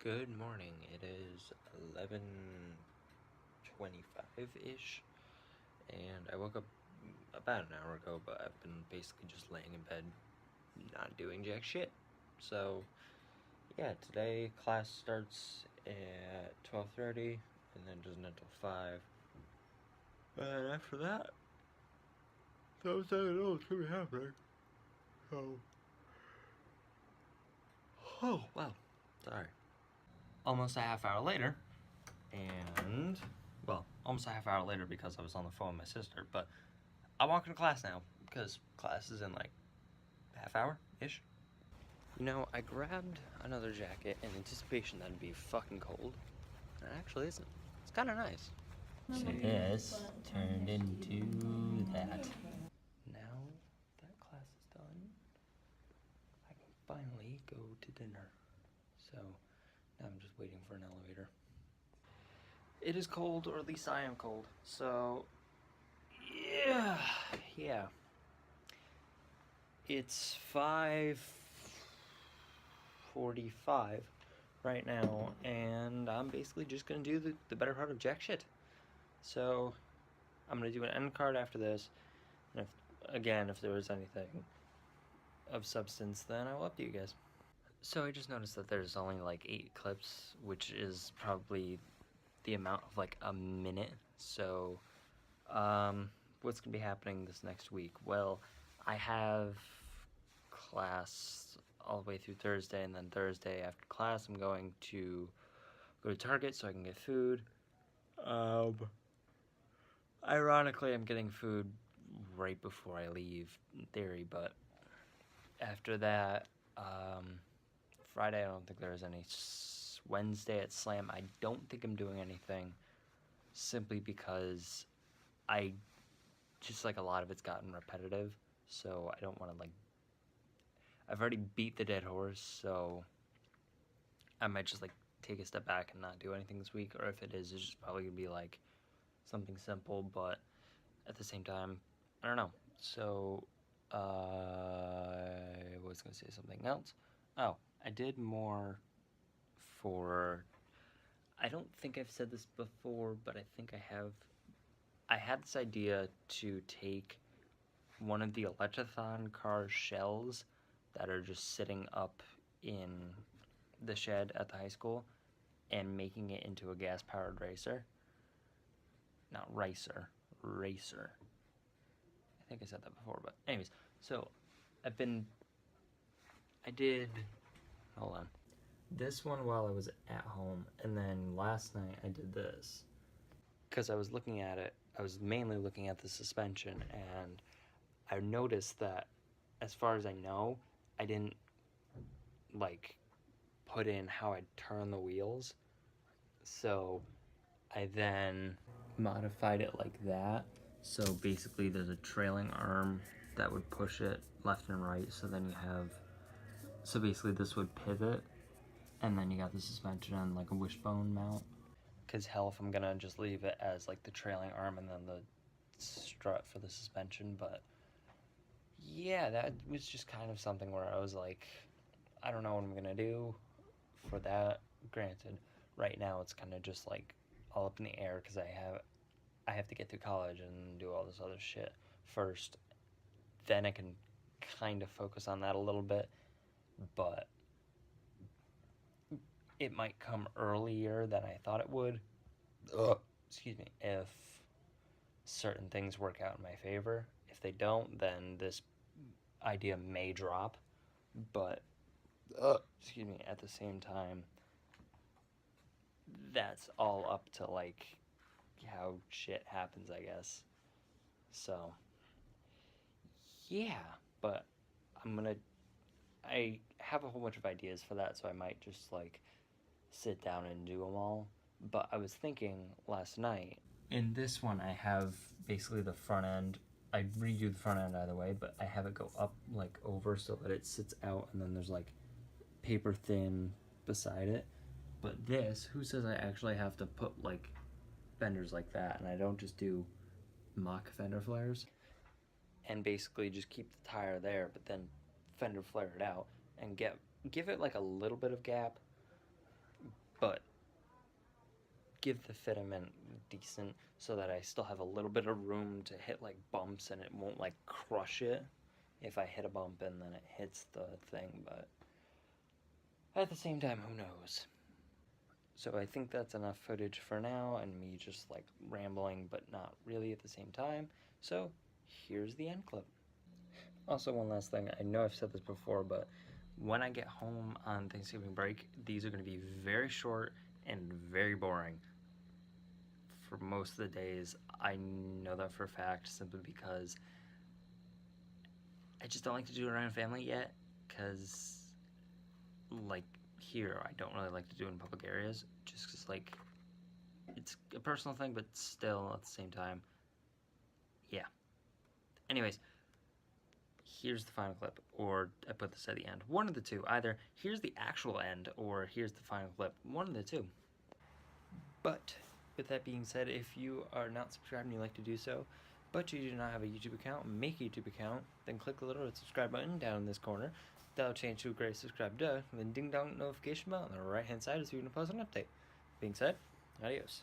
Good morning. It is 11:25-ish, and I woke up about an hour ago, but I've been basically just laying in bed, not doing jack shit. So, yeah, today class starts at 12:30, and then doesn't until 5. And after that, sometimes I don't know what's gonna be happening. So, oh, wow, sorry. Almost a half hour later, and, well, almost a half hour later because I was on the phone with my sister, but I walk into class now because class is in like half hour-ish. You know, I grabbed another jacket in anticipation that it'd be fucking cold, and it actually isn't. It's kind of nice. So this turned into that. Now that class is done, I can finally go to dinner. So now I'm just waiting for an elevator. It is cold, or at least I am cold, so yeah. It's 5:45 right now, and I'm basically just gonna do the better part of jack shit. So I'm gonna do an end card after this, and if there was anything of substance, then I will update you guys. So I just noticed that there's only like 8 clips, which is probably the amount of like a minute. So what's gonna be happening this next week? Well, I have class all the way through Thursday, and then Thursday after class I'm going to go to Target so I can get food. Ironically, I'm getting food right before I leave in theory, but after that, Friday I don't think there's any. Wednesday at Slam I don't think I'm doing anything, simply because I just like a lot of it's gotten repetitive, so I don't want to like, I've already beat the dead horse, so I might just like take a step back and not do anything this week, or if it is, it's just probably gonna be like something simple, but at the same time, I don't know. So I was gonna say something else. Oh, I did more for, I don't think I've said this before, but I think I have. I had this idea to take one of the Electrothon car shells that are just sitting up in the shed at the high school and making it into a gas-powered racer. Not racer, racer. I think I said that before, but anyways, so I did, hold on. This one while I was at home, and then last night I did this. Because I was looking at it, I was mainly looking at the suspension, and I noticed that, as far as I know, I didn't like put in how I'd turn the wheels. So I then modified it like that. So basically there's a trailing arm that would push it left and right. So then you have, so basically this would pivot, and then you got the suspension on like a wishbone mount. Cause hell, if I'm gonna just leave it as like the trailing arm and then the strut for the suspension, but yeah, that was just kind of something where I was like, I don't know what I'm gonna do for that. Granted, right now it's kind of just like all up in the air because I have to get through college and do all this other shit first. Then I can kind of focus on that a little bit, but it might come earlier than I thought it would. Excuse me. If certain things work out in my favor. If they don't, then this idea may drop. But excuse me, at the same time, that's all up to like how shit happens, I guess. So yeah, but I have a whole bunch of ideas for that, so I might just like sit down and do them all. But I was thinking last night, in this one I have basically the front end, I redo the front end either way, but I have it go up like over so that it sits out, and then there's like paper thin beside it. But this, who says I actually have to put like fenders like that, and I don't just do mock fender flares and basically just keep the tire there, but then fender flare it out and give it like a little bit of gap, but give the fitment decent so that I still have a little bit of room to hit like bumps and it won't like crush it if I hit a bump and then it hits the thing, but at the same time, who knows? So I think that's enough footage for now, and me just like rambling but not really at the same time. So here's the end clip. Also, one last thing, I know I've said this before, but when I get home on Thanksgiving break, these are going to be very short and very boring. For most of the days, I know that for a fact, simply because I just don't like to do it around family yet, because like here, I don't really like to do it in public areas, just because like it's a personal thing, but still at the same time, yeah. Anyways, here's the final clip, or I put this at the end. One of the two. Either here's the actual end, or here's the final clip. One of the two. But with that being said, if you are not subscribed and you'd like to do so, but you do not have a YouTube account, make a YouTube account, then click the little subscribe button down in this corner. That'll change to a gray subscribe and then ding dong notification bell on the right hand side is so you can post an update. Being said, adios.